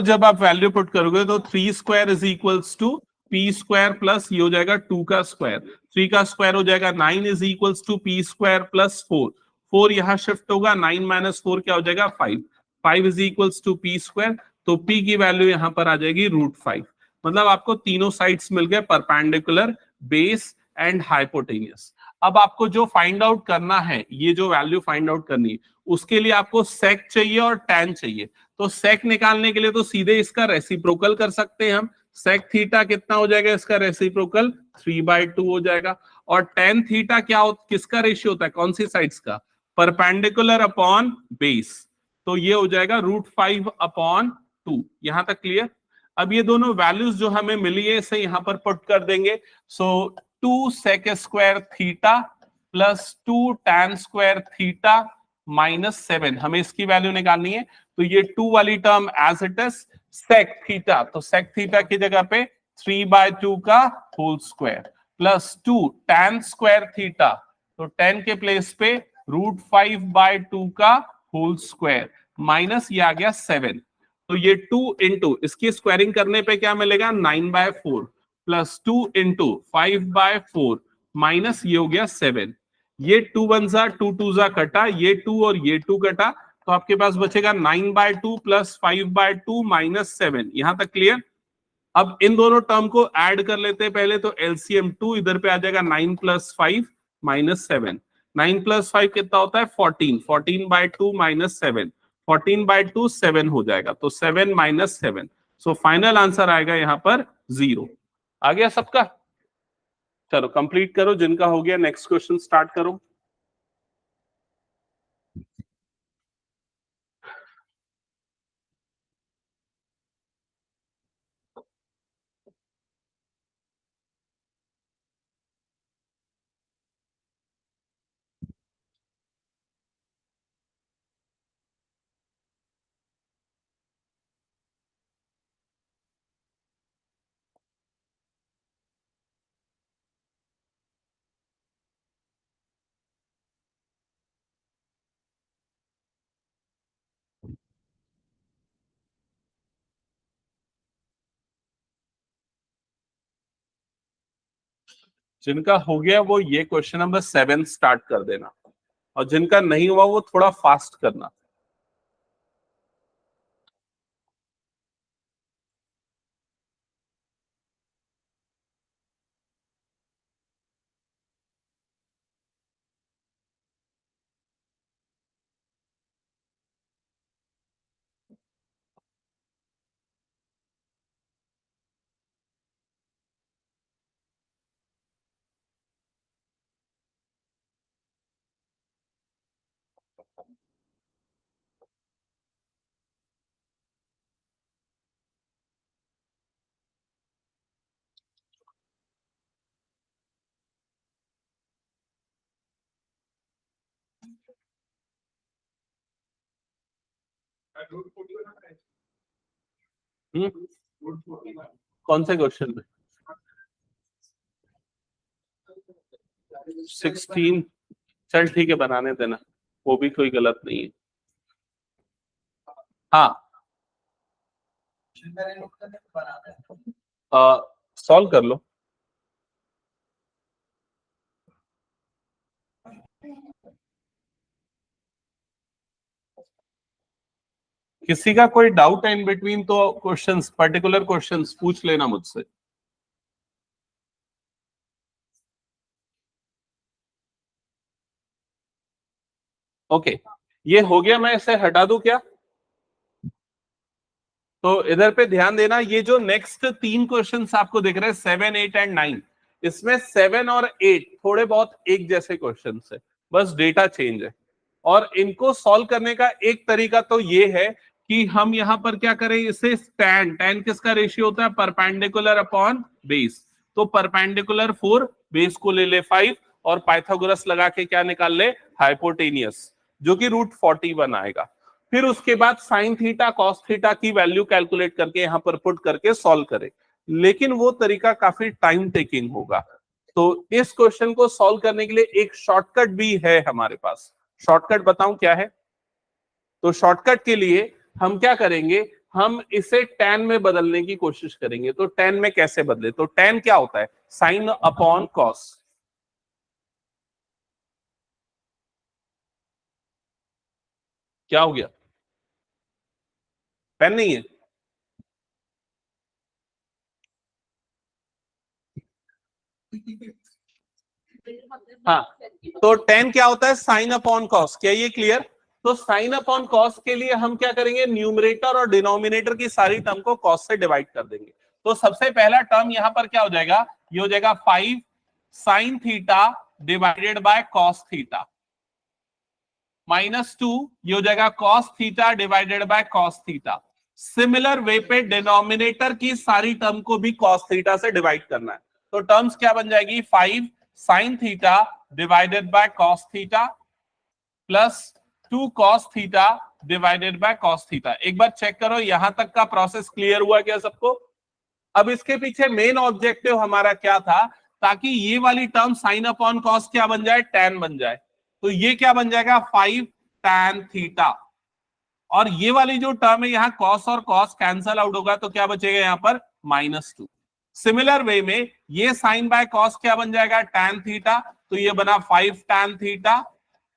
जब आप value put करोगे तो 3 square is equals to P square plus ये हो जाएगा 2 का स्क्वायर, 3 का स्क्वायर हो जाएगा 9 is equals to P square plus 4, 4 यहाँ शिफ्ट होगा, 9 माइनस 4 क्या हो जाएगा 5, 5 is equals to P square, तो पी की वैल्यू यहाँ पर आ जाएगी √5। मतलब आपको तीनों साइड्स मिल गए, परपेंडिकुलर, बेस एंड हाइपोटेनियस। अब आपको जो फाइंड आउट करना है, ये जो वैल्यू फाइंड आउट करनी है, उसके लिए आपको सेक चाहिए और टैन चाहिए। तो सेक निकालने के लिए तो सीधे इसका रेसिप्रोकल कर सकते हैं हम। सेक थीटा कितना हो जाएगा इसका रेसिप्रोकल, 3/2 हो जाएगा। और टेन थीटा क्या किसका रेशियो होता है, कौन सी साइड्स का, परपेंडिकुलर अपॉन बेस, तो ये हो जाएगा √5/2। यहां तक क्लियर। अब ये दोनों वैल्यूज जो हमें मिली है इसे यहां पर पुट कर देंगे। So 2 sec square theta plus 2 tan square theta -7, हमें इसकी वैल्यू निकालनी है। तो ये 2 वाली term as it is, sec theta, तो सेक थीटा की जगह पे 3/2 का whole square plus 2 tan square theta, तो 10 के प्लेस पे √5/2 का होल स्क्वायर माइनस ये आ गया 7। तो ये 2 इंटू इसकी स्क्वायरिंग करने पे क्या मिलेगा 9/4 प्लस 2 इंटू 5/4 माइनस ये हो गया 7। ये 2 1 जा 2 2 जा कटा, ये 2 और ये 2 कटा, तो आपके पास बचेगा 9/2 प्लस 5/2 माइनस 7। यहां तक क्लियर। अब इन दोनों टर्म को ऐड कर लेते हैं पहले, तो एलसीएम 2 इधर पे आ जाएगा 9 + 5 -7, 9 + 5 कितना होता है 14, 14/2 -7, 14/2 7 हो जाएगा, तो 7 - 7, सो फाइनल आंसर आएगा यहाँ पर 0। आ गया सबका। चलो कंप्लीट करो, जिनका हो गया नेक्स्ट क्वेश्चन स्टार्ट करो। जिनका हो गया वो ये क्वेश्चन नंबर 7 स्टार्ट कर देना, और जिनका नहीं हुआ वो थोड़ा फास्ट करना। कौन से क्वेश्चन में 16, चल ठीक है बनाने देना, वो भी कोई गलत नहीं है। हाँ सॉल्व कर लो। किसी का कोई डाउट है इन बिटवीन तो क्वेश्चंस, पर्टिकुलर क्वेश्चंस पूछ लेना मुझसे। ओके ये हो गया, मैं इसे हटा दूं क्या। तो इधर पे ध्यान देना, ये जो नेक्स्ट 3 क्वेश्चंस आपको दिख रहे हैं 7 8 एंड 9, इसमें 7 और 8 थोड़े बहुत एक जैसे क्वेश्चंस है, बस डेटा चेंज है। और इनको सॉल्व करने का एक तरीका तो ये है कि हम यहां पर क्या करें, इसे टैन, टैन किसका रेशियो होता है परपेंडिकुलर अपॉन बेस, तो परपेंडिकुलर 4, बेस को ले ले 5, और पाइथागोरस लगा के क्या निकाल ले हाइपोटेनियस, जो कि √41 आएगा। फिर उसके बाद साइन थीटा कॉस थीटा की वैल्यू कैलकुलेट करके यहां पर पुट करके सॉल्व करें, लेकिन वो तरीका काफी टाइम टेकिंग होगा। तो इस क्वेश्चन को सॉल्व करने के लिए एक शॉर्टकट भी है हमारे पास। शॉर्टकट बताऊं क्या है। तो शॉर्टकट के लिए हम क्या करेंगे, हम इसे tan में बदलने की कोशिश करेंगे। तो tan में कैसे बदले? तो tan क्या होता है? Sign upon cos. क्या हो गया? पेन नहीं है? हाँ, तो tan क्या होता है? Sign upon cos. क्या ये क्लियर? तो साइन अपॉन कॉस के लिए हम क्या करेंगे? न्यूमरेटर और डिनोमिनेटर की सारी टर्म को कॉस से डिवाइड कर देंगे। तो सबसे पहला टर्म यहां पर क्या हो जाएगा? ये हो जाएगा 5 sign theta divided by cos theta -2, ये हो जाएगा cos theta divided by cos theta. Similar way पे डिनोमिनेटर की सारी टर्म को भी कॉस थीटा से डिवाइड करना है। तो टर्म्स क्या बन जाएगी? 5 sign theta divided by cos theta plus 2 cos theta divided by cos theta. एक बार चेक करो यहां तक का प्रोसेस क्लियर हुआ क्या सबको? अब इसके पीछे मेन ऑब्जेक्टिव हमारा क्या था? ताकि ये वाली टर्म साइन अपॉन कॉस क्या बन जाए? टैन बन जाए। तो ये क्या बन जाएगा? 5 टैन थीटा। और ये वाली जो टर्म है यहां कॉस और कॉस कैंसल आउट होगा तो क्या बचेगा यहां पर? -2। सिमिलर वे में ये साइन बाय कॉस क्या बन जाएगा? Tan theta. तो ये बना 5 टैन थीटा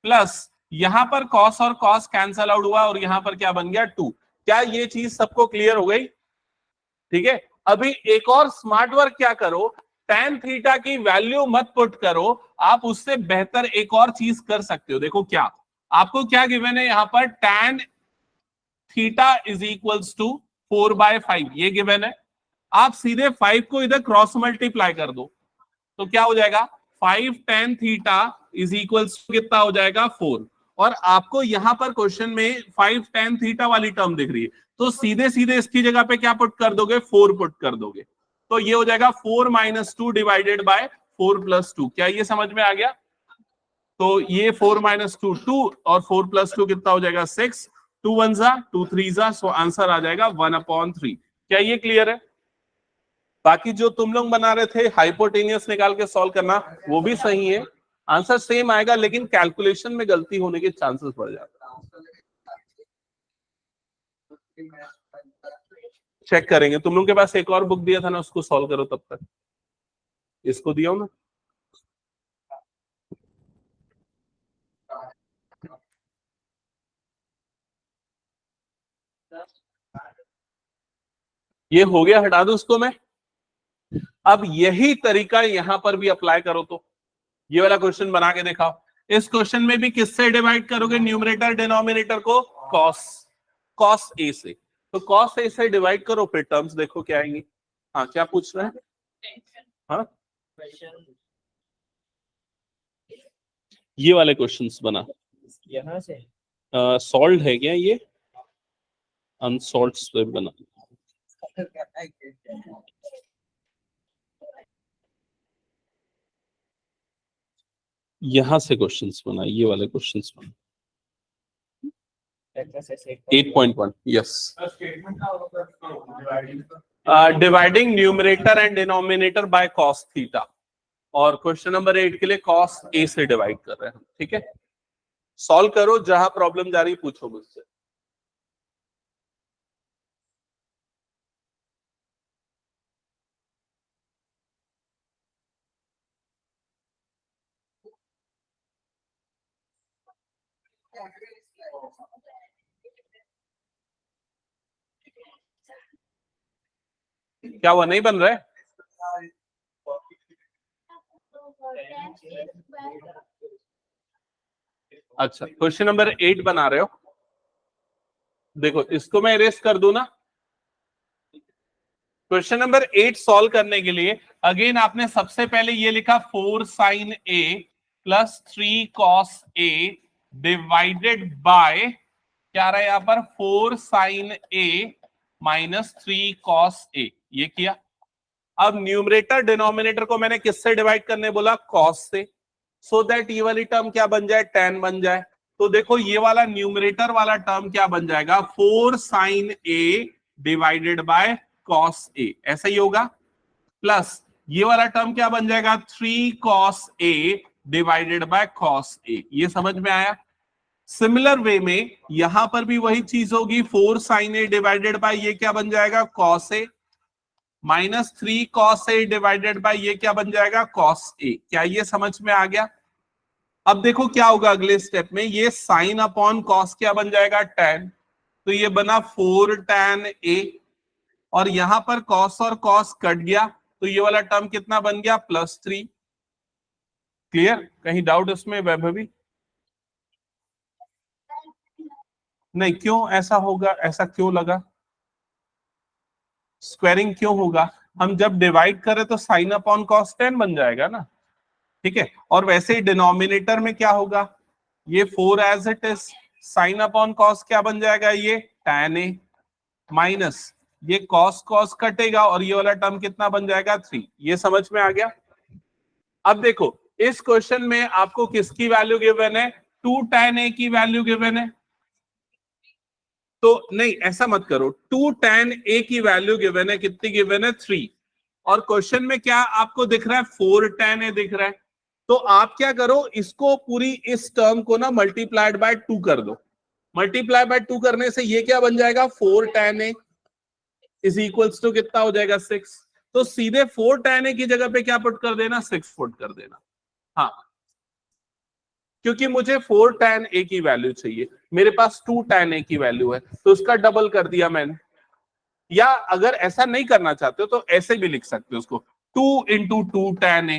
प्लस यहां पर कॉस और कॉस कैंसल आउट हुआ और यहां पर क्या बन गया? 2। क्या ये चीज सबको क्लियर हो गई? ठीक है। अभी एक और स्मार्ट वर्क क्या करो, tan थीटा की वैल्यू मत पुट करो, आप उससे बेहतर एक और चीज कर सकते हो। देखो क्या आपको क्या गिवन है यहां पर? tan theta is equals to 4/5 ये गिवन है। आप सीधे 5 को इधर क्रॉस मल्टीप्लाई कर दो तो क्या हो जाएगा? 5 tan थीटा इज इक्वल्स कितना हो जाएगा? 4। और आपको यहां पर क्वेश्चन में 5 tan थीटा वाली टर्म दिख रही है तो सीधे सीधे इसकी जगह पे क्या पुट कर दोगे? 4 पुट कर दोगे। तो ये हो जाएगा 4 - 2 डिवाइडेड बाय 4 + 2। क्या ये समझ में आ गया? तो ये 4 - 2 2 और 4 + 2 कितना हो जाएगा? 6। 2 1 जा 2 3 जा, सो आंसर आ जाएगा 1/3। क्या ये क्लियर है? बाकी जो तुम लोग बना रहे थे हाइपोटेनियस निकाल के सॉल्व करना वो भी सही है, आंसर सेम आएगा लेकिन कैलकुलेशन में गलती होने के चांसेस बढ़ जाते हैं। चेक करेंगे। तुम लोग के पास एक और बुक दिया था ना, उसको सॉल्व करो तब तक। इसको दिया ना? ये हो गया, हटा दो उसको मैं। अब यही तरीका यहां पर भी अप्लाई करो। तो ये वाला क्वेश्चन बना के दिखाओ। इस क्वेश्चन में भी किससे डिवाइड करोगे न्यूमरेटर डिनोमिनेटर को? कॉस कॉस ए से। तो कॉस ए से डिवाइड करो, फिर टर्म्स देखो क्या आएंगी। हाँ, क्या पूछ रहे हैं? हाँ, ये वाले क्वेश्चंस बना यहाँ से सॉल्व है क्या? ये अनसॉल्व से बना। यहां से क्वेश्चंस बना, ये वाले क्वेश्चंस बना। 8.1 yes. Dividing numerator and denominator by cos theta. और क्वेश्चन नंबर 8 के लिए कॉस ए से डिवाइड कर रहे हैं। ठीक है, सॉल्व करो, जहां प्रॉब्लम जा रही पूछो मुझसे। क्या वो नहीं बन रहा है? अच्छा, क्वेश्चन नंबर 8 बना रहे हो? देखो इसको मैं इरेज कर दूं ना। क्वेश्चन नंबर 8 सॉल्व करने के लिए अगेन आपने सबसे पहले ये लिखा 4 sin a plus 3 cos a divided by क्या आ रहा है यहां पर? 4 sin a minus 3 cos a। ये किया। अब न्यूमरेटर डिनोमिनेटर को मैंने किससे डिवाइड करने बोला? कॉस से। सो दैट ये वाली टर्म क्या बन जाए? tan बन जाए। तो देखो ये वाला न्यूमरेटर वाला टर्म क्या बन जाएगा? 4 sin a divided by cos a, ऐसा ही होगा। प्लस ये वाला टर्म क्या बन जाएगा? 3 cos a divided by cos a। ये समझ में आया? सिमिलर वे में यहां पर भी वही चीज होगी, 4 sin a डिवाइडेड बाय ये क्या बन जाएगा cos a, minus 3 cos a divided by ये क्या बन जाएगा cos a। क्या ये समझ में आ गया? अब देखो क्या होगा अगले स्टेप में, ये साइन अपॉन कॉस क्या बन जाएगा tan, तो ये बना 4 tan a, और यहां पर कॉस और कॉस कट गया तो ये वाला टर्म कितना बन गया +3। क्लियर? कहीं डाउट इसमें वैभवी? नहीं, क्यों ऐसा होगा? ऐसा क्यों लगा? स्क्वायरिंग क्यों होगा? हम जब डिवाइड करें तो साइन अपॉन कॉस tan बन जाएगा ना, ठीक है। और वैसे ही डिनोमिनेटर में क्या होगा, ये 4 as it is, sine upon cos क्या बन जाएगा ये tan a, माइनस ये कॉस कॉस कटेगा और ये वाला टर्म कितना बन जाएगा 3। ये समझ में आ गया? अब देखो इस क्वेश्चन में आपको किसकी वैल्यू गिवन है, 2 tan a की वैल्यू गिवन है। तो नहीं, ऐसा मत करो, 2 tan a की वैल्यू गिवन है, कितनी गिवन है 3, और क्वेश्चन में क्या आपको दिख रहा है 4 tan a दिख रहा है। तो आप क्या करो, इसको पूरी इस टर्म को ना मल्टीप्लाइड बाय 2 कर दो। मल्टीप्लाई बाय 2 करने से ये क्या बन जाएगा 4 tan a is equals to कितना हो जाएगा 6। तो सीधे 4 tan a की जगह पे क्या पुट कर देना 6 पुट कर देना। हाँ, क्योंकि मुझे 4 tan a की वैल्यू चाहिए, मेरे पास 2 tan a की वैल्यू है तो उसका डबल कर दिया मैंने। या अगर ऐसा नहीं करना चाहते हो तो ऐसे भी लिख सकते हो उसको, 2 इंटू 2 tan a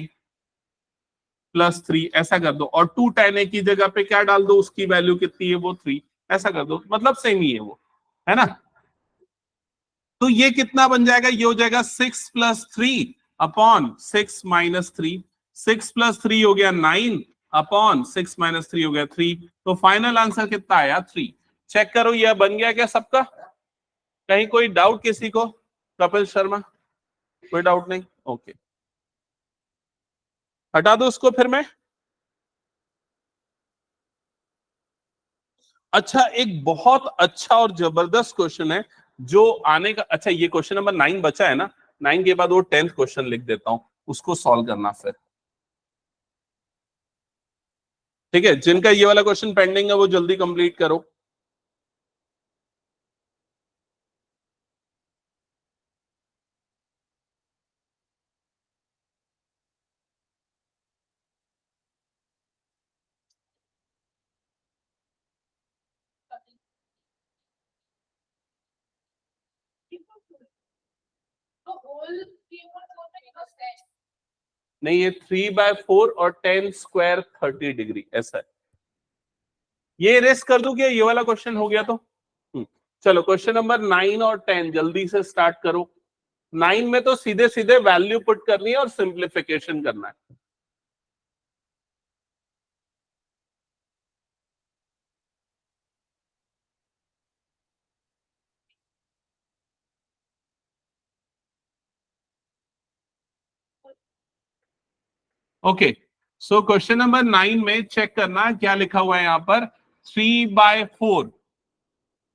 +3 ऐसा कर दो, और 2 tan a की जगह पे क्या डाल दो, उसकी वैल्यू कितनी है वो 3, ऐसा कर दो, मतलब सेम ही है वो, है ना। तो ये कितना बन जाएगा, ये हो जाएगा 6 + 3 अपॉन 6 - 3, 6 + 3 हो गया 9 अपॉन 6 - 3 हो गया 3। तो फाइनल आंसर कितना आया 3। चेक करो ये बन गया क्या सबका? कहीं कोई डाउट किसी को? कपिल शर्मा, कोई डाउट नहीं? ओके, हटा दो उसको फिर मैं। अच्छा, एक बहुत अच्छा और जबरदस्त क्वेश्चन है जो आने का, अच्छा ये क्वेश्चन नंबर 9 बचा है ना, 9 के बाद वो 10th क्वेश्चन लिख देता हूं, उसको सॉल्व करना फिर, ठीक है। जिनका ये वाला क्वेश्चन पेंडिंग है वो जल्दी कंप्लीट करो। नहीं, ये 3/4 और 10 स्क्वायर 30 डिग्री ऐसा है। ये रेस्ट कर दूं क्या, ये वाला क्वेश्चन हो गया तो? चलो क्वेश्चन नंबर 9 और 10 जल्दी से स्टार्ट करो। 9 में तो सीधे सीधे वैल्यू पुट करनी है और सिंप्लीफिकेशन करना है। ओके, सो क्वेश्चन नंबर 9 में चेक करना क्या लिखा हुआ है यहाँ पर, 3/4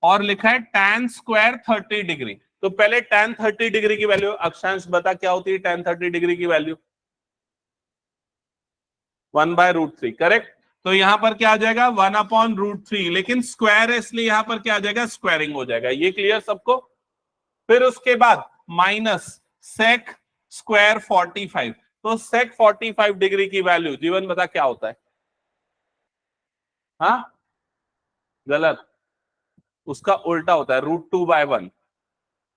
और लिखा है tan स्क्वायर 30 डिग्री। तो पहले tan 30 डिग्री की वैल्यू, अक्षांश बता क्या होती है tan 30 डिग्री की वैल्यू? 1/√3, करेक्ट। तो यहां पर क्या आ जाएगा 1/√3, लेकिन स्क्वायर है इसलिए यहां पर क्या आ जाएगा स्क्वायरिंग हो जाएगा। ये क्लियर सबको? फिर उसके बाद माइनस सेक स्क्वायर 45। तो सेक 45 डिग्री की वैल्यू जीवन बता क्या होता है? हाँ, गलत, उसका उल्टा होता है √2/1।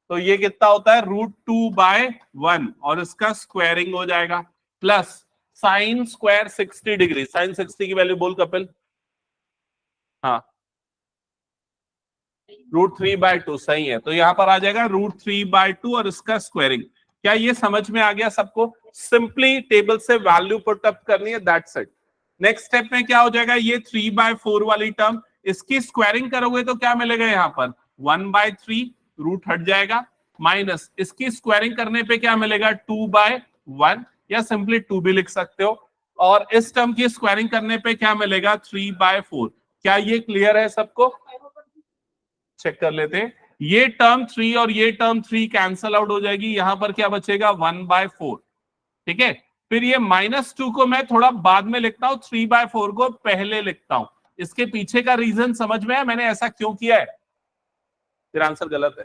तो ये कितना होता है √2/1 और इसका स्क्वायरिंग हो जाएगा, plus sine square 60 degree. Sine 60 की वैल्यू बोल कपिल। हाँ, √3/2 सही है। तो यहां पर आ जाएगा √3/2 और इसका स्क्वायरिंग। क्या ये समझ में आ गया सबको? सिंपली टेबल से वैल्यू पुट अप करनी है, दैट्स इट। नेक्स्ट स्टेप में क्या हो जाएगा, ये 3/4 वाली टर्म, इसकी स्क्वायरिंग करोगे तो क्या मिलेगा यहाँ पर 1/3, रूट हट जाएगा, माइनस इसकी स्क्वायरिंग करने पे क्या मिलेगा 2/1, या सिंपली 2 भी लिख सकते हो, और इस टर्म की स्क्वायरिंग करने पे क्या मिलेगा 3/4। क्या ये क्लियर है सबको? चेक कर लेते हैं। ये टर्म 3 और ये टर्म 3 कैंसल आउट हो जाएगी, यहां पर क्या बचेगा 1/4, ठीक है। फिर ये -2 को मैं थोड़ा बाद में लिखता हूं, 3/4 को पहले लिखता हूं, इसके पीछे का रीजन समझ में है मैंने ऐसा क्यों किया है? फिर आंसर गलत है,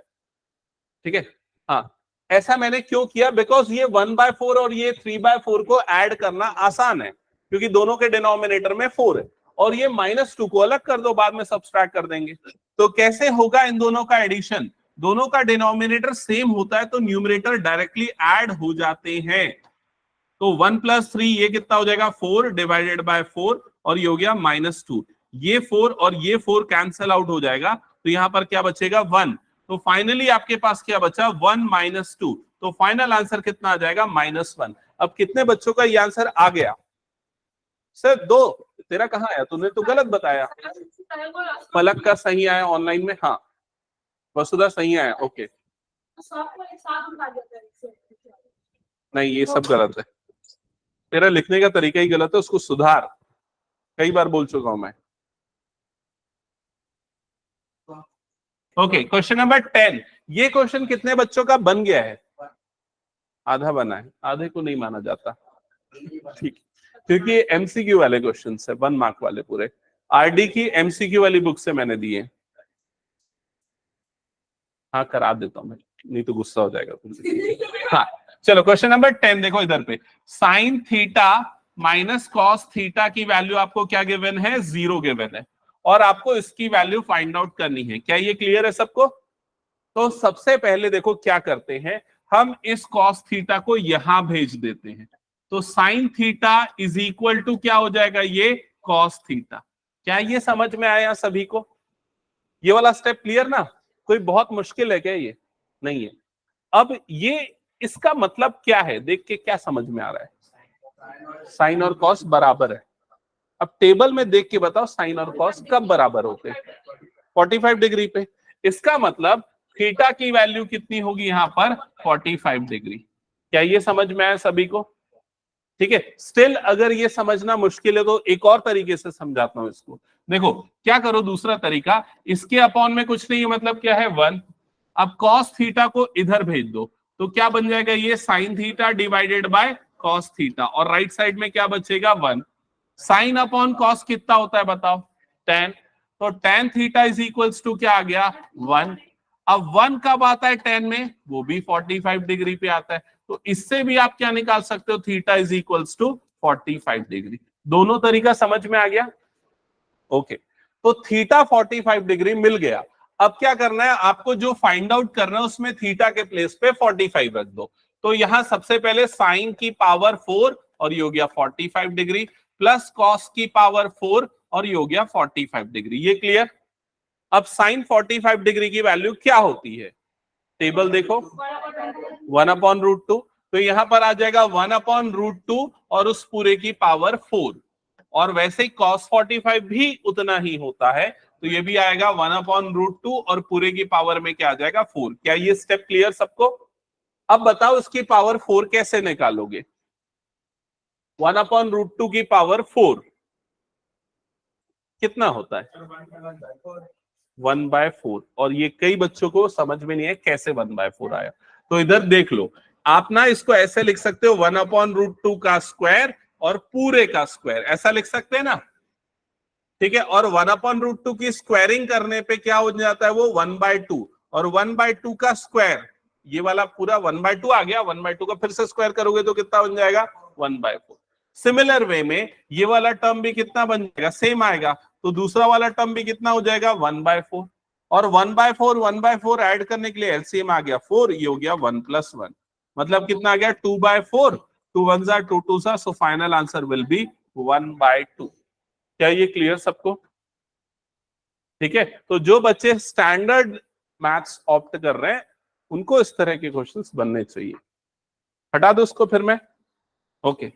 ठीक है। हाँ, ऐसा मैंने क्यों किया? बिकॉज ये 1/4 और ये 3/4 को ऐड करना आसान है, क्योंकि दोनों के डिनोमिनेटर में 4 है, और ये -2 को अलग कर दो, बाद में सब्सट्रैक्ट कर देंगे। तो कैसे होगा इन दोनों का एडिशन? दोनों का डिनोमिनेटर सेम होता है तो न्यूमरेटर डायरेक्टली ऐड हो जाते हैं। तो 1 + 3 ये कितना हो जाएगा? 4 डिवाइडेड बाय 4, और ये हो गया -2। ये 4 और ये 4 कैंसिल आउट हो जाएगा, तो यहां पर क्या बचेगा? 1। तो फाइनली आपके पास क्या बचा? 1 - 2। तो फाइनल आंसर कितना आ जाएगा? -1। अब कितने बच्चों का ये आंसर आ गया? सर 2। तेरा कहाँ आया? तूने तो गलत बताया। पलक का सही आया ऑनलाइन में, हाँ। वसुधा सही आया, ओके। नहीं, ये सब गलत है, तेरा लिखने का तरीका ही गलत है, उसको सुधार। कई बार बोल चुका हूं मैं। Okay, question number 10। ये क्वेश्चन कितने बच्चों का बन गया है? आधा बना है, आधे को नहीं माना जाता, ठीक, क्योंकि एमसीक्यू वाले क्वेश्चन है, 1 मार्क वाले पूरे। आरडी की एमसीक्यू वाली बुक से मैंने दिए। हाँ, करा देता हूँ मैं, नहीं तो गुस्सा हो जाएगा तुमसे। हाँ, चलो क्वेश्चन नंबर 10 देखो इधर पे। Sine theta minus cos theta की वैल्यू आपको क्या गिवन है? 0 गिवन है, और आपको इसकी वैल्यू फाइंड आउट करनी है। क्या ये क्लियर है सबको? तो सबसे पहले देखो क्या करते हैं, हम इस कॉस थीटा को यहां भेज देते हैं, तो sine theta is equal to क्या हो जाएगा? ये कॉस थीटा। क्या ये समझ में आया सभी को? ये वाला स्टेप क्लियर ना? कोई बहुत मुश्किल है क्या? ये नहीं है। अब ये इसका मतलब क्या है, देख के क्या समझ में आ रहा है? साइन और कॉस बराबर है। अब टेबल में देख के बताओ साइन और कॉस कब बराबर होते हैं? 45 डिग्री पे। इसका मतलब थीटा की वैल्यू कितनी होगी यहां पर? 45 डिग्री। क्या ये समझ में आया सभी को? ठीक है। स्टिल अगर ये समझना मुश्किल है तो एक और तरीके से समझाता हूं इसको। देखो क्या करो, दूसरा तरीका, इसके अपॉन में कुछ नहीं है, मतलब क्या है? 1। अब कॉस थीटा को इधर भेज दो, तो क्या बन जाएगा? ये sign theta divided by cos theta, और राइट साइड में क्या बचेगा? 1। साइन अपॉन कॉस कितना होता है बताओ? 10। तो tan theta is equals to क्या आ गया? 1। अब 1 कब आता है 10 में? वो भी 45 डिग्री पे आता है। तो इससे भी आप क्या निकाल सकते हो? Theta is equals to 45 degree. दोनों तरीका समझ में आ गया? ओके, तो थीटा 45 डिग्री मिल गया। अब क्या करना है आपको? जो फाइंड आउट करना है उसमें थीटा के प्लेस पे 45 रख दो। तो यहां सबसे पहले साइन की पावर 4, और ये हो गया 45 डिग्री, प्लस कॉस की पावर 4, और ये हो गया 45 डिग्री। ये क्लियर? अब साइन 45 डिग्री की वैल्यू क्या होती है? टेबल देखो, 1/√2। तो यहां पर आ जाएगा 1/√2 और उस पूरे की पावर 4, और वैसे ही cos 45 भी उतना ही होता है, तो ये भी आएगा 1/√2 और पूरे की पावर में क्या आ जाएगा? 4। क्या ये स्टेप क्लियर सबको? अब बताओ इसकी पावर 4 कैसे निकालोगे? 1/√2 की पावर 4 कितना होता है? 1/4। और ये कई बच्चों को समझ में नहीं है कैसे 1/4 आया। तो इधर देख लो, आप ना इसको ऐसे लिख सकते हो, 1/√2 का स्क्वायर और पूरे का स्क्वायर, ऐसा लिख सकते हैं ना? ठीक है। और 1/√2 की स्क्वायरिंग करने पे क्या हो जाता है? वो 1/2, और 1/2 का स्क्वायर, ये वाला पूरा 1/2 आ गया, 1/2 का फिर से स्क्वायर करोगे तो कितना बन जाएगा? 1/4। सिमिलर वे में ये वाला टर्म भी कितना बन जाएगा? सेम आएगा। तो दूसरा वाला टर्म भी कितना हो जाएगा? 1/4। और 1/4 1/4 ऐड करने के लिए एलसीएम आ गया 4, ये हो गया 1 + 1, मतलब कितना आ गया? 2/4। 2 1 जा 2 2 जा, so final answer will be 1/2। क्या ये क्लियर सबको? ठीक है। तो जो बच्चे स्टैंडर्ड मैथ्स ऑप्ट कर रहे हैं उनको इस तरह के क्वेश्चंस बनने चाहिए। हटा दो उसको फिर मैं। ओके,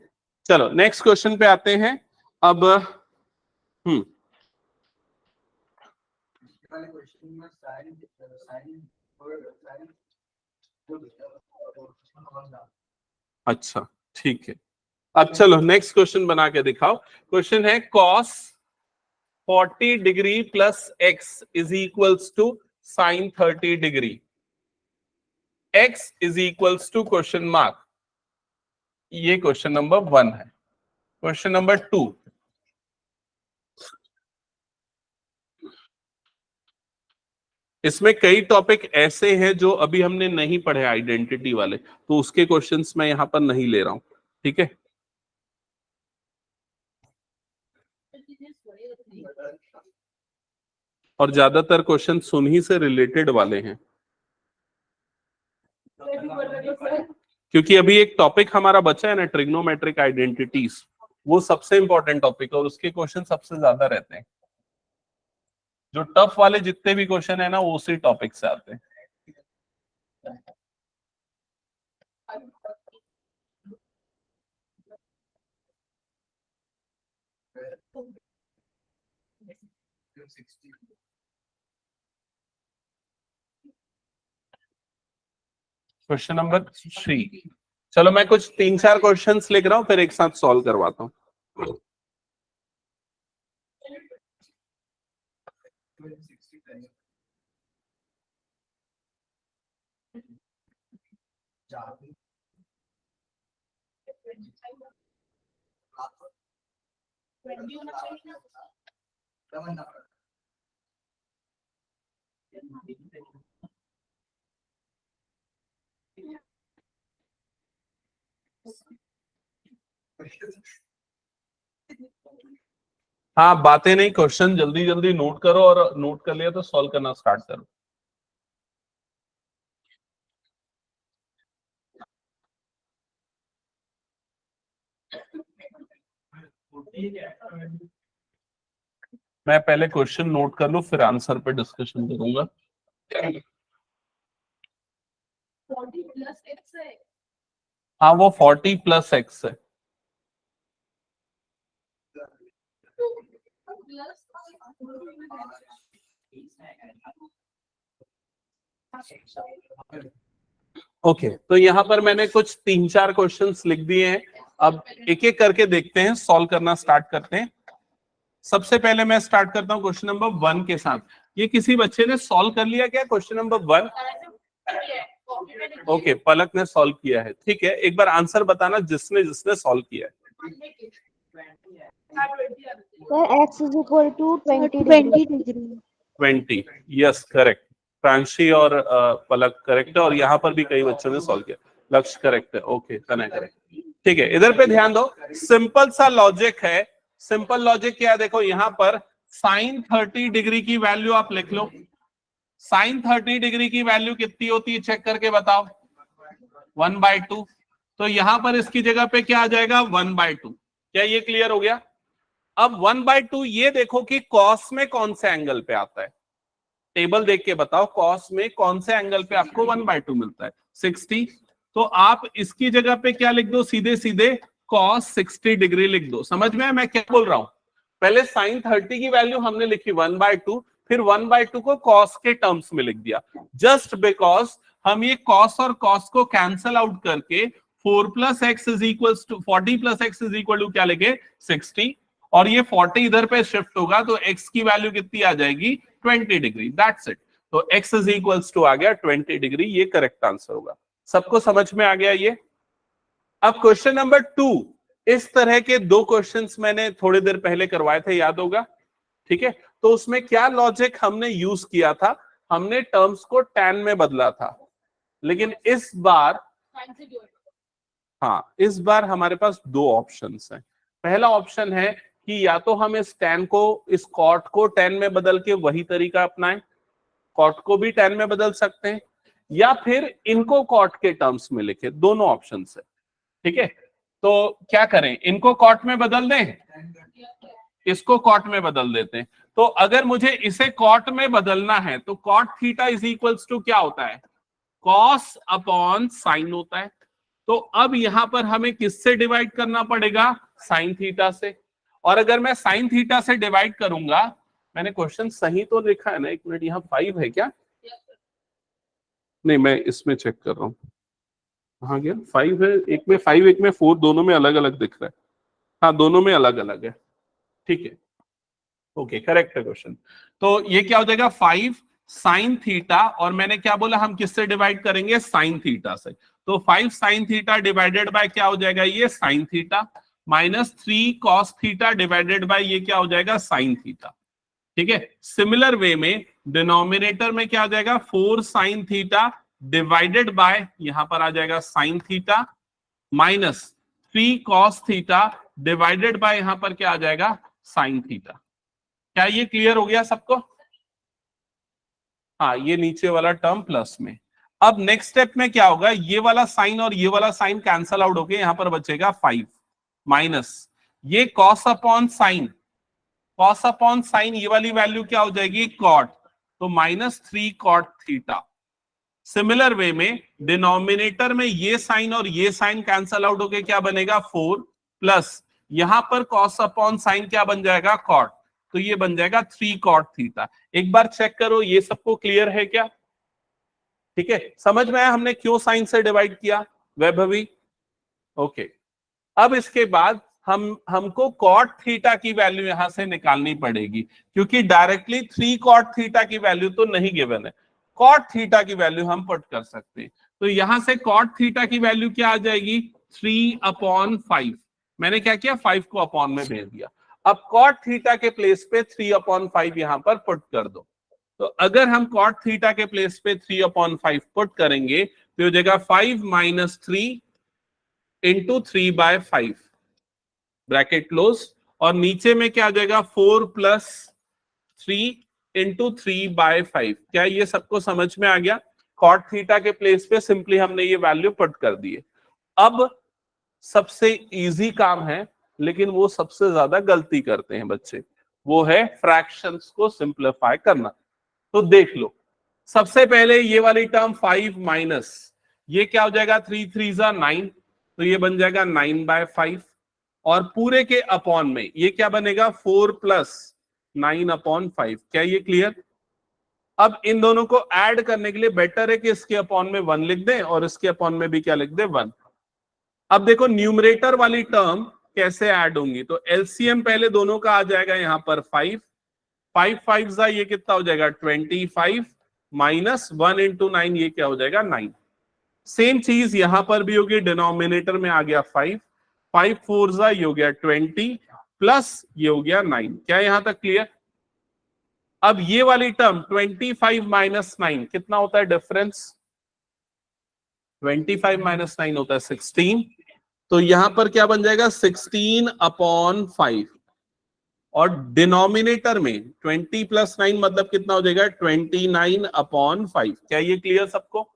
चलो नेक्स्ट क्वेश्चन पे आते हैं। अब अच्छा, ठीक है। अब चलो नेक्स्ट क्वेश्चन बना के दिखाओ। क्वेश्चन है cos 40 degree plus x is equals to sine 30 degree. x is equals to question mark. ये क्वेश्चन नंबर 1 है। क्वेश्चन नंबर 2, इसमें कई टॉपिक ऐसे हैं जो अभी हमने नहीं पढ़े आइडेंटिटी वाले, तो उसके क्वेश्चंस मैं यहां पर नहीं ले रहा हूं, ठीक है। और ज्यादातर क्वेश्चन सुनही से रिलेटेड वाले हैं, क्योंकि अभी एक टॉपिक हमारा बचा है ना, ट्रिग्नोमेट्रिक आइडेंटिटीज, वो सबसे इंपॉर्टेंट टॉपिक है और उसके क्वेश्चन सबसे ज्यादा रहते हैं। जो टफ वाले जितने भी क्वेश्चन है ना, वो उसी टॉपिक से आते हैं। क्वेश्चन नंबर 3, चलो मैं कुछ 3-4 क्वेश्चंस लिख रहा हूं, फिर एक साथ सॉल्व करवाता हूं। हाँ, बातें नहीं, क्वेश्चन जल्दी जल्दी नोट करो, और नोट कर लिया तो सॉल्व करना स्टार्ट करो। मैं पहले क्वेश्चन नोट कर लूं, फिर आंसर पे डिस्कशन करूंगा। 40 प्लस एक्स है। हाँ, वो 40 प्लस एक्स है। ओके, तो यहाँ पर मैंने कुछ 3-4 क्वेश्चंस लिख दिए हैं। अब एक एक करके देखते हैं, सॉल्व करना स्टार्ट करते हैं। सबसे पहले मैं स्टार्ट करता हूँ क्वेश्चन नंबर 1 के साथ। ये किसी बच्चे ने सॉल्व कर लिया क्या क्वेश्चन नंबर 1? ओके, पलक ने सॉल्व किया है, ठीक है। एक बार आंसर बताना जिसने जिसने सॉल्व किया है। x is equal to 20 degree. 20, yes correct. Pranshi और पलक करेक्ट है, और यहाँ पर भी कई बच्चों ने सॉल्व किया। लक्ष्य करेक्ट है, ओके, तनय करेक्ट, ठीक है। इधर पे ध्यान दो, सिंपल सा लॉजिक है। सिंपल लॉजिक क्या है, देखो यहाँ पर साइन 30 डिग्री की वैल्यू आप लिख लो। साइन 30 डिग्री की वैल्यू कितनी होती है, चेक करके बताओ। 1/2। तो यहां पर इसकी जगह पे क्या आ जाएगा, 1/2। क्या ये क्लियर हो गया? अब 1/2 ये देखो कि कॉस में कौन से एंगल पे आता है, टेबल देख के बताओ कॉस में कौन से एंगल पे आपको 1/2 मिलता है, 60। तो आप इसकी जगह पे क्या लिख दो, सीधे सीधे कॉस 60 डिग्री लिख दो। समझ में मैं क्या बोल रहा हूं? पहले साइन 30 की वैल्यू हमने लिखी 1/2, फिर 1/2 को कॉस के टर्म्स में लिख दिया, जस्ट बिकॉज हम ये कॉस और कॉस को कैंसल आउट करके 4 plus x is equal to 40 plus x is equal to क्या लिखे, 60। और ये 40 इधर पे शिफ्ट होगा तो x की वैल्यू कितनी आ जाएगी, 20 डिग्री। That's it. तो x इज इक्वल्स टू आ गया 20 डिग्री, ये करेक्ट आंसर होगा। सबको समझ में आ गया ये? अब क्वेश्चन नंबर 2, इस तरह के 2 क्वेश्चंस मैंने थोड़ी देर पहले करवाए थे, याद होगा, ठीक है। तो उसमें क्या लॉजिक हमने यूज किया था, हमने टर्म्स को tan में बदला था, लेकिन इस बार, हाँ, इस बार हमारे पास 2 ऑप्शंस हैं। पहला ऑप्शन है कि या तो हम इस tan को, इस cot को tan में बदल के वही तरीका अपनाएं, cot को भी tan में बदल सकते हैं, या फिर इनको cot के टर्म्स में लिखे। दोनों ऑप्शन है, ठीक है। तो क्या करें, इनको cot में बदल दें, इसको cot में बदल देते हैं। तो अगर मुझे इसे cot में बदलना है तो cot theta is equals to क्या होता है, cos अपॉन साइन होता है। तो अब यहां पर हमें किससे डिवाइड करना पड़ेगा, साइन थीटा से। और अगर मैं साइन थीटा से डिवाइड करूंगा, मैंने क्वेश्चन सही तो लिखा है ना, एक मिनट, यहाँ 5 है क्या? नहीं, मैं इसमें चेक कर रहा हूँ, कहाँ गया, 5 है, एक में 5 एक में 4, दोनों में अलग अलग दिख रहा है। हाँ, दोनों में अलग अलग है, ठीक है, ओके, करेक्ट है क्वेश्चन। तो ये क्या हो जाएगा, 5 साइन थीटा, और मैंने क्या बोला, हम किससे डिवाइड करेंगे, साइन थीटा से। तो 5 साइन थीटा डिवाइडेड बाय क्या हो जाएगा, ये sine theta, minus 3 cos theta divided bye ये क्या हो जाएगा, साइन थीटा, ठीक है। सिमिलर वे में डिनोमिनेटर में क्या आ जाएगा 4 साइन थीटा डिवाइडेड बाय, यहां पर आ जाएगा sine theta, minus 3 cos theta divided bye, यहां पर क्या आ जाएगा साइन थीटा। क्या ये क्लियर हो गया सबको? हाँ, ये नीचे वाला टर्म प्लस में। अब नेक्स्ट स्टेप में क्या होगा, ये वाला साइन और ये वाला साइन कैंसल आउट होके यहां पर बचेगा 5 माइनस ये cos upon sine, cos upon sine ये वाली वैल्यू क्या हो जाएगी कॉट, तो -3 कॉट थीटा। सिमिलर वे में डिनोमिनेटर में ये साइन और ये साइन कैंसल आउट होके क्या बनेगा 4 प्लस यहां पर कॉस अपॉन साइन क्या बन जाएगा कॉट, तो ये बन जाएगा 3 कॉट थीटा। एक बार चेक करो ये सबको क्लियर है क्या? ठीक है, समझ में आया हमने क्यों साइन से डिवाइड किया वैभवी? ओके, अब इसके बाद हमको कॉट थीटा की वैल्यू यहां से निकालनी पड़ेगी, क्योंकि डायरेक्टली 3 कॉट थीटा की वैल्यू तो नहीं गिवन है, कॉट थीटा की वैल्यू हम पुट कर सकते हैं। तो यहां से कॉट थीटा की वैल्यू क्या आ जाएगी 3/5। मैंने क्या किया 5 को अपॉन में भेज दिया। अब कॉट थीटा के प्लेस पे 3/5 यहां पर पुट कर दो। तो अगर हम कॉट थीटा के प्लेस पे 3/5 पुट करेंगे तो हो जाएगा 5 - 3 × 3/5 ब्रैकेट क्लोज, और नीचे में क्या आ जाएगा 4 + 3 × 3/5। क्या ये सबको समझ में आ गया? कॉट थीटा के प्लेस पे सिंपली हमने ये वैल्यू पुट कर दी है। अब सबसे इजी काम है, लेकिन वो सबसे ज्यादा गलती करते हैं बच्चे, वो है फ्रैक्शंस को सिंप्लीफाई करना। तो देख लो, सबसे पहले ये वाली टर्म 5 माइनस ये क्या हो जाएगा 3 3 9, तो ये बन जाएगा 9/5, और पूरे के अपॉन में ये क्या बनेगा 4 + 9/5। क्या ये क्लियर? अब इन दोनों को ऐड करने के लिए बेटर है कि इसके अपॉन में 1 लिख दें और इसके अपॉन में भी क्या लिख दें 1। अब देखो न्यूमरेटर वाली टर्म कैसे ऐड होंगी, तो एलसीएम पहले दोनों का आ जाएगा यहां पर 5 5 ये कितना हो जाएगा 25 माइनस 1 × 9 ये क्या हो जाएगा 9। सेम चीज यहां पर भी होगी, डिनोमिनेटर में आ गया 5 5 4 ये हो गया 20 प्लस ये हो गया 9। क्या यहां तक क्लियर? अब ये वाली टर्म 25 - 9 कितना होता है डिफरेंस? 25 - 9 होता है 16, तो यहां पर क्या बन जाएगा 16/5, और डिनोमिनेटर में 20 + 9 मतलब कितना हो जाएगा 29/5। क्या ये क्लियर सबको?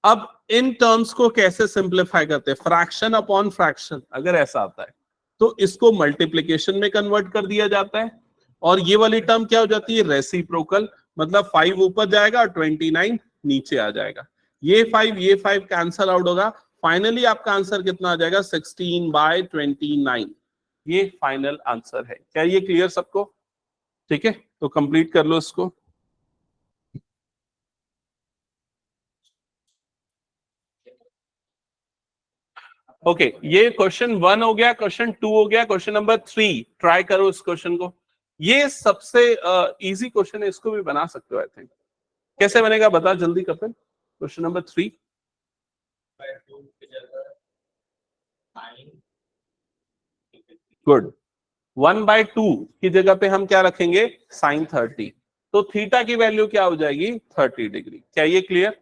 अब इन टर्म्स को कैसे सिंप्लीफाई करते हैं, फ्रैक्शन अपॉन फ्रैक्शन अगर ऐसा आता है तो इसको मल्टीप्लिकेशन में कन्वर्ट कर दिया जाता है, और ये वाली टर्म क्या हो जाती है रेसिप्रोकल, मतलब 5 ऊपर जाएगा और 29 नीचे आ जाएगा। ये 5 कैंसल आउट होगा, फाइनली आपका आंसर कितना आ जाएगा 16/29। ये फाइनल आंसर है। क्या ये क्लियर सबको? ठीक है, तो कंप्लीट कर लो इसको। ओके ये क्वेश्चन 1 हो गया, क्वेश्चन 2 हो गया, क्वेश्चन नंबर 3 ट्राई करो इस क्वेश्चन को। ये सबसे इजी क्वेश्चन है, इसको भी बना सकते हो आई थिंक। कैसे बनेगा बता जल्दी कपिल। Question number 3 good. 1/2 की जगह पे हम क्या रखेंगे sin 30, तो थीटा की वैल्यू क्या हो जाएगी 30 डिग्री। क्या ये क्लियर?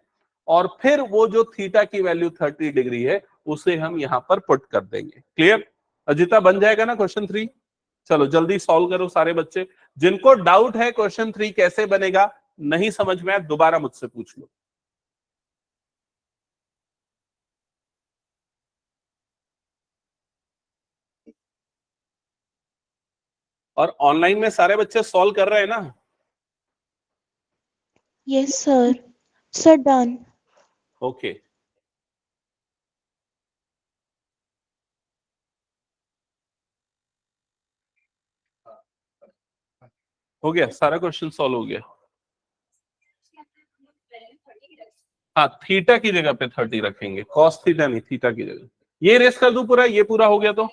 और फिर वो जो थीटा की वैल्यू 30 डिग्री है उसे हम यहां पर पुट कर देंगे। क्लियर अजिता? बन जाएगा ना क्वेश्चन 3? चलो जल्दी सॉल्व करो सारे बच्चे। जिनको डाउट है क्वेश्चन 3 कैसे बनेगा, नहीं समझ में आया, दोबारा मुझसे पूछ लो। और ऑनलाइन में सारे बच्चे सॉल्व कर रहे हैं ना? Yes, sir. Sir, done. Okay हो गया, सारा क्वेश्चन सॉल्व हो गया। हाँ थीटा की जगह पे 30 रखेंगे, कॉस थीटा नहीं, थीटा की जगह। ये रेस कर दूं पूरा, ये पूरा हो गया तो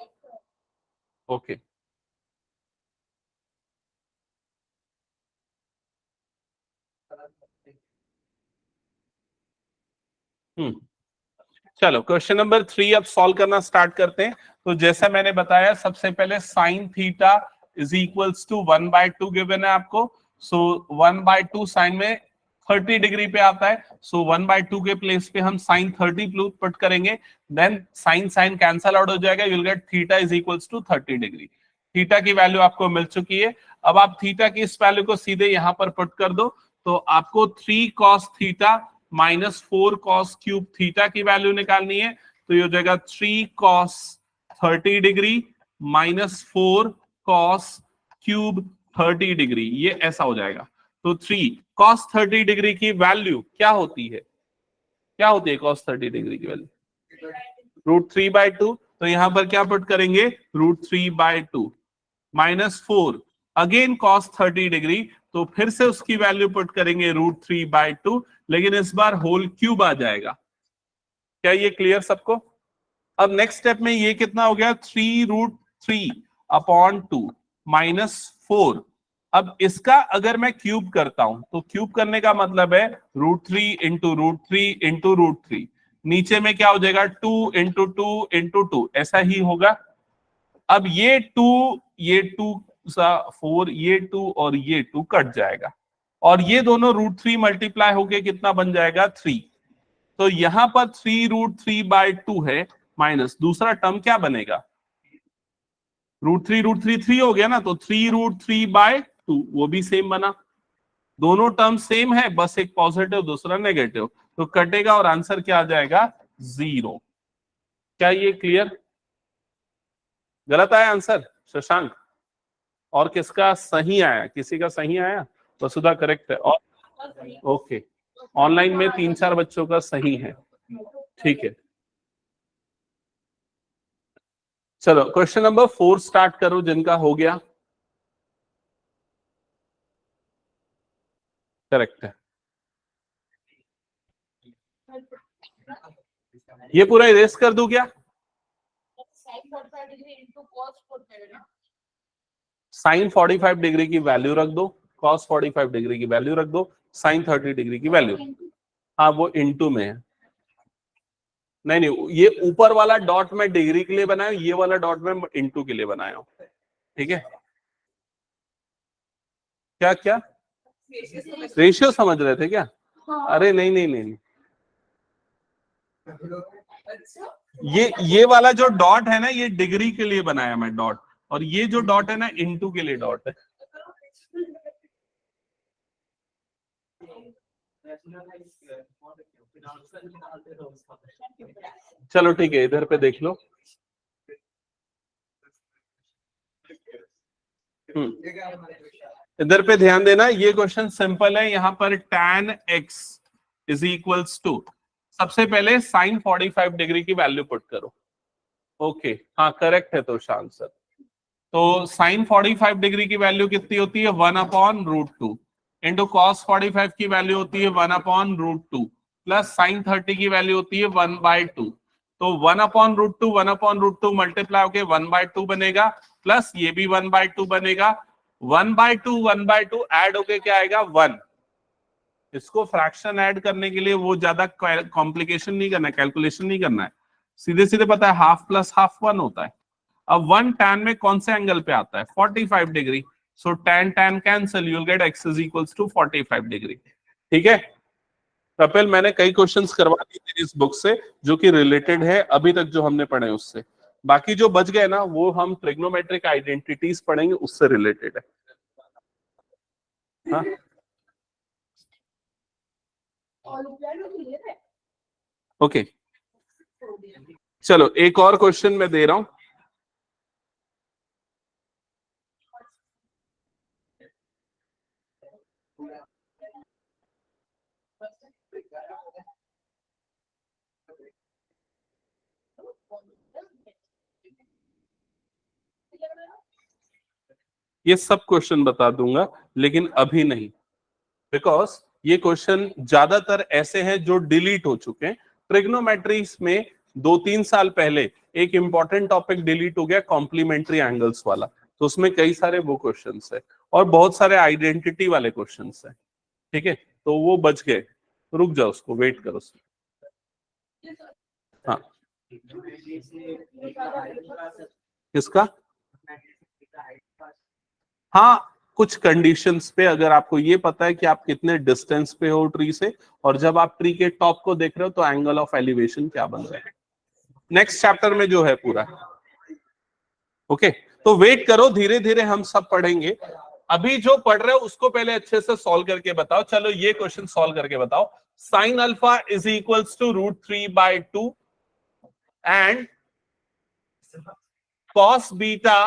ओके। चलो क्वेश्चन नंबर 3 अब सॉल्व करना स्टार्ट करते हैं। तो जैसा मैंने बताया सबसे पहले sine theta is equals to 1/2 given है आपको, सो 1/2 साइन में 30 डिग्री पे आता है, सो 1/2 के प्लेस पे हम साइन 30 पुट करेंगे, then sine sine cancel out हो जाएगा, you will get theta is equals to 30 degree. Theta की वैल्यू आपको मिल चुकी है। अब आप थीटा की इस वैल्यू को सीधे यहां पर पुट कर दो, तो आपको 3 cos theta minus 4 cos cube theta की वैल्यू निकालनी है, तो ये हो जाएगा 3 cos 30 degree minus 4 cos cube 30 degree, ये ऐसा हो जाएगा। तो 3 cos 30 डिग्री की वैल्यू क्या होती है, क्या होती है cos 30 डिग्री की वैल्यू? √3/2। तो यहां पर क्या पुट करेंगे, √3/2 माइनस 4 अगेन cos 30 डिग्री, तो फिर से उसकी वैल्यू पुट करेंगे √3/2, लेकिन इस बार होल क्यूब आ जाएगा। क्या ये क्लियर सबको? अब नेक्स्ट स्टेप में ये कितना हो गया, 3√3/2 माइनस 4। अब इसका अगर मैं क्यूब करता हूं, तो क्यूब करने का मतलब है √3 इंटू √3 इंटू √3, नीचे में क्या हो जाएगा 2 इंटू 2 इंटू 2, ऐसा ही होगा। अब ये 2 4, ये 2 और ये 2 कट जाएगा, और ये दोनों √3 मल्टीप्लाई होके कितना बन जाएगा 3। तो यहां पर 3√3/2 है, माइनस दूसरा टर्म क्या बनेगा, √3 3 हो गया ना, तो 3√3/2 वो भी सेम बना। दोनों टर्म सेम है, बस एक पॉजिटिव दूसरा नेगेटिव, तो कटेगा और आंसर क्या आ जाएगा 0। क्या ये क्लियर? गलत आया आंसर शशांक? और किसका सही आया? किसी का सही आया? वसुधा करेक्ट है, और ओके, ऑनलाइन में 3-4 बच्चों का सही है, ठीक है। चलो क्वेश्चन नंबर 4 स्टार्ट करो, जिनका हो गया। करेक्ट है। ये पूरा इरेज कर दूं क्या? साइन 45 डिग्री की वैल्यू रख दो, कॉस 45 डिग्री की वैल्यू रख दो, साइन 30 डिग्री की वैल्यू, हाँ वो इनटू में है। नहीं नहीं, ये ऊपर वाला डॉट में डिग्री के लिए बनाया, ये वाला डॉट में इनटू के लिए बनाया हूं, ठीक है। क्या क्या रेशियो समझ रहे थे क्या? अरे नहीं नहीं नहीं, नहीं। ये वाला जो डॉट है ना, ये डिग्री के लिए बनाया मैं डॉट, और ये जो डॉट है ना इनटू के लिए डॉट है। चलो ठीक है, इधर पे देख लो। इधर पे ध्यान देना, ये क्वेश्चन सिंपल है। यहाँ पर tan x is equals to, सबसे पहले साइन 45 डिग्री की वैल्यू पुट करो। ओके हाँ करेक्ट है तो आंसर। तो साइन 45 डिग्री की वैल्यू कितनी होती है 1/√2 इंटू कॉस 45 की वैल्यू होती है 1/√2 प्लस साइन 30 की वैल्यू होती है 1/2। तो 1/√2 1/√2 मल्टीप्लाई होके 1/2 बनेगा, प्लस ये भी 1/2 बनेगा। 1/2 1/2 ऐड होके क्या आएगा 1। इसको फ्रैक्शन ऐड करने के लिए वो ज्यादा कॉम्प्लिकेशन नहीं करना है, कैलकुलेशन नहीं करना है, सीधे सीधे पता है हाफ प्लस हाफ 1 होता है। अब 1 tan में कौन से एंगल पे आता है 45 degree, so tan tan cancel, you will get x is equals to 45 degree. ठीक है कपिल, मैंने कई क्वेश्चंस करवा दिए तेरी इस बुक से जो कि रिलेटेड है अभी तक जो हमने पढ़े उससे, बाकी जो बच गए ना वो हम ट्रिग्नोमेट्रिक आइडेंटिटीज पढ़ेंगे, उससे रिलेटेड है। हाँ? ओके चलो एक और क्वेश्चन मैं दे रहा हूं। ये सब क्वेश्चन बता दूंगा लेकिन अभी नहीं, बिकॉज ये क्वेश्चन ज्यादातर ऐसे हैं जो डिलीट हो चुके हैं। ट्रिग्नोमेट्रीज में 2-3 साल पहले एक इंपॉर्टेंट टॉपिक डिलीट हो गया, कॉम्प्लीमेंट्री एंगल्स वाला, तो उसमें कई सारे वो क्वेश्चंस है और बहुत सारे आइडेंटिटी वाले क्वेश्चंस है। ठीक है तो वो बच गए, रुक जाओ उसको वेट करो। हाँ किसका? हाँ कुछ कंडीशंस पे, अगर आपको ये पता है कि आप कितने डिस्टेंस पे हो ट्री से, और जब आप ट्री के टॉप को देख रहे हो तो एंगल ऑफ एलिवेशन क्या बन रहा है, नेक्स्ट चैप्टर में जो है पूरा। ओके, तो वेट करो, धीरे धीरे हम सब पढ़ेंगे। अभी जो पढ़ रहे हो उसको पहले अच्छे से सॉल्व करके बताओ। चलो ये क्वेश्चन सॉल्व करके बताओ। Sine alpha is equals to √3/2 and cos beta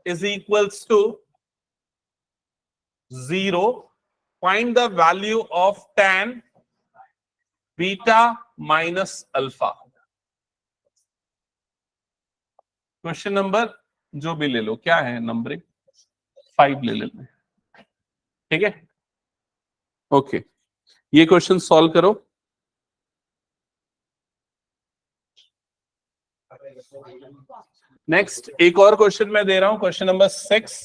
is equals to 0. Find the value of tan beta minus alpha. Question number जो भी ले लो, क्या है नंबरिंग, 5 ले लेते हैं, ठीक है। ओके, ये क्वेश्चन सॉल्व करो। नेक्स्ट एक और क्वेश्चन मैं दे रहा हूं, क्वेश्चन नंबर 6,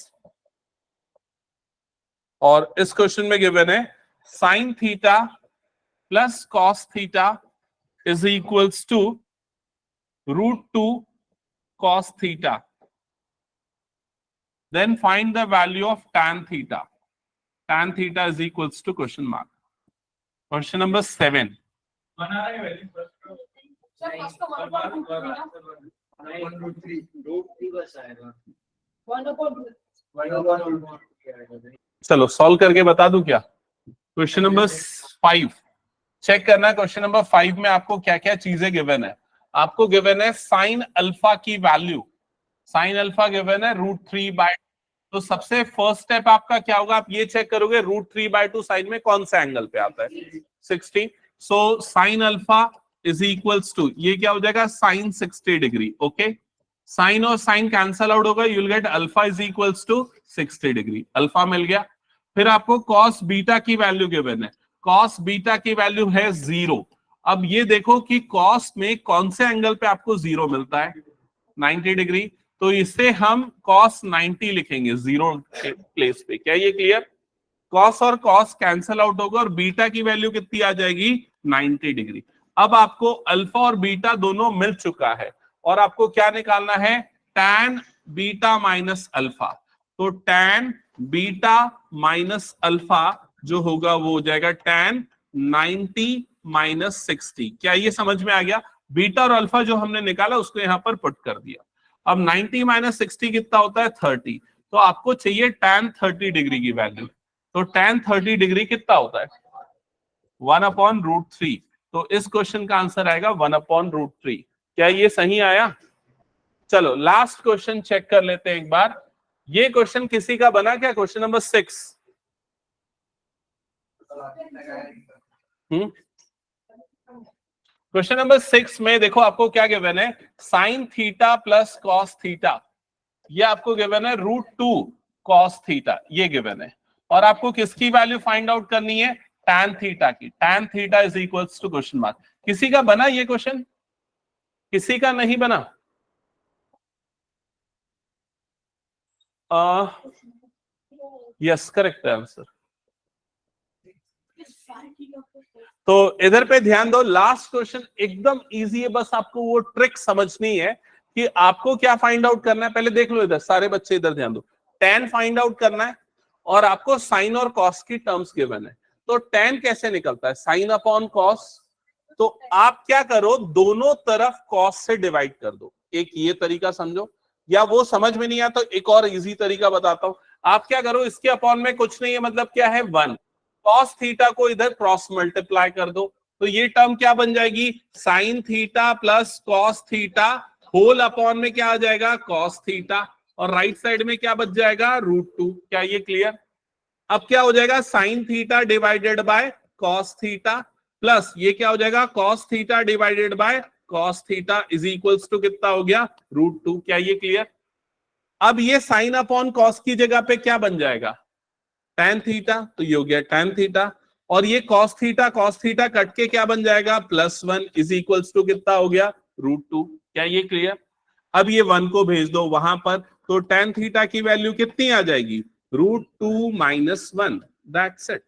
और इस क्वेश्चन में गिवन है sine theta plus cos theta is equals to √2 cos theta. Then find the value of tan theta. Tan theta is equals to question mark. Question number 7. चलो solve करके बता दूं क्या। Question number 5 check करना है। Question number 5 में आपको क्या क्या चीजें गिवन है। आपको गिवन है साइन अल्फा की वैल्यू, साइन अल्फा गिवन है √3/2। तो सबसे फर्स्ट स्टेप आपका क्या होगा, आप ये चेक करोगे √3/2 साइन में कौन सा एंगल पे आता है, 60। So sine alpha is equals to, ये क्या हो जाएगा, साइन 60 डिग्री। ओके, साइन और साइन कैंसल आउट होगा, you'll get alpha is equals to 60 degree. Alpha मिल गया। फिर आपको कॉस बीटा की वैल्यू गिवन है, कॉस बीटा की वैल्यू है 0। अब ये देखो कि कॉस में कौन से एंगल पे आपको 0 मिलता है, 90 डिग्री। तो इसे हम cos 90 लिखेंगे 0 के प्लेस पे। क्या ये क्लियर? कॉस और कॉस कैंसल आउट होगा और बीटा की वैल्यू कितनी आ जाएगी, 90 डिग्री। अब आपको अल्फा और बीटा दोनों मिल चुका है और आपको क्या निकालना है, tan बीटा माइनस अल्फा। तो tan बीटा माइनस अल्फा जो होगा वो हो जाएगा tan 90 माइनस 60। क्या ये समझ में आ गया? बीटा और अल्फा जो हमने निकाला उसको यहां पर पुट कर दिया। अब 90 माइनस 60 कितना होता है, 30। तो आपको चाहिए tan 30 डिग्री की वैल्यू। तो tan 30 डिग्री कितना होता है, 1/√3। तो इस क्वेश्चन का आंसर आएगा 1/√3। क्या ये सही आया? चलो लास्ट क्वेश्चन चेक कर लेते हैं एक बार। ये क्वेश्चन किसी का बना क्या, क्वेश्चन नंबर 6? क्वेश्चन नंबर 6 में देखो आपको क्या गिवन है, sine theta plus cos theta. ये आपको गिवन है √2 cos थीटा, ये गिवन है। और आपको किसकी वैल्यू फाइंड आउट करनी है, tan थीटा की। tan theta is equals to question mark. किसी का बना ये क्वेश्चन, किसी का नहीं बना? Yes, correct answer. तो इधर पे ध्यान दो, लास्ट क्वेश्चन एकदम इजी है, बस आपको वो ट्रिक समझनी है कि आपको क्या फाइंड आउट करना है। पहले देख लो इधर, सारे बच्चे इधर ध्यान दो। tan फाइंड आउट करना है और आपको साइन और कॉस की टर्म्स गिवन है। तो tan कैसे निकलता है, साइन अपॉन कॉस। तो आप क्या करो, दोनों तरफ कॉस से डिवाइड कर दो। एक ये तरीका समझो, या वो समझ में नहीं आया तो एक और इजी तरीका बताता हूं। आप क्या करो, इसके अपॉन में कुछ नहीं है, मतलब क्या है, 1। कॉस थीटा को इधर क्रॉस मल्टीप्लाई कर दो, तो ये टर्म क्या बन जाएगी, sine theta plus cos theta whole upon में क्या आ जाएगा, कॉस थीटा। और राइट साइड में क्या बच जाएगा, √2। क्या ये क्लियर? अब क्या हो जाएगा, sine theta divided by cos theta plus ये क्या हो जाएगा, cos theta divided by cos theta is equals to कितना हो गया, √2। क्या ये क्लियर? अब ये साइन अपॉन कॉस की जगह पे क्या बन जाएगा, tan थीटा। तो ये हो गया tan थीटा। और ये cos थीटा कट के क्या बन जाएगा, +1 इज इक्वल्स टू कितना हो गया, √2। क्या ये क्लियर? अब ये 1 को भेज दो वहां पर, तो tan थीटा की वैल्यू कितनी आ जाएगी, √2 - 1। That's it.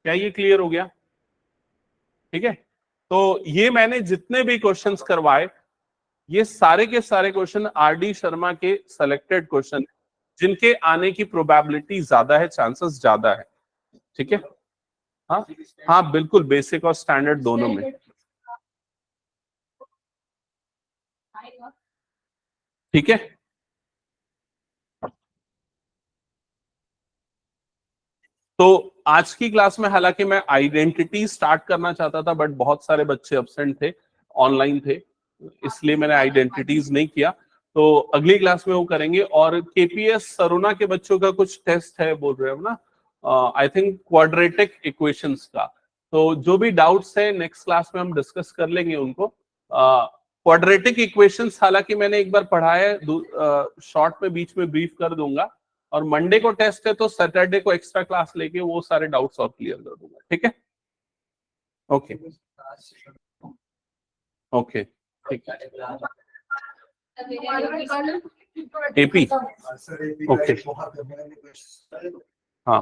क्या ये क्लियर हो गया? ठीक है। तो ये मैंने जितने भी क्वेश्चंस करवाए, ये सारे के सारे क्वेश्चन आर डी शर्मा के सिलेक्टेड क्वेश्चन, जिनके आने की प्रोबेबिलिटी ज्यादा है, चांसेस ज्यादा है। ठीक है, हाँ हाँ बिल्कुल, बेसिक और स्टैंडर्ड दोनों में। ठीक है, तो आज की क्लास में हालांकि मैं आइडेंटिटी स्टार्ट करना चाहता था, बट बहुत सारे बच्चे एब्सेंट थे, ऑनलाइन थे, इसलिए मैंने आइडेंटिटीज नहीं किया। तो अगली क्लास में वो करेंगे। और केपीएस सरुना के बच्चों का कुछ टेस्ट है बोल रहे हो ना, आई थिंक क्वाड्रेटिक इक्वेशंस का। तो जो भी डाउट्स है नेक्स्ट क्लास में हम डिस्कस कर लेंगे उनको। क्वाड्रेटिक इक्वेशंस हालांकि मैंने एक बार पढ़ा है, शॉर्ट में बीच में ब्रीफ कर दूंगा। और मंडे को टेस्ट है, तो सैटरडे को एक्स्ट्रा क्लास लेके वो सारे डाउट्स और क्लियर कर दूंगा। ठीक है, ओके ओके, ठीक है। एपी, ओके, हाँ।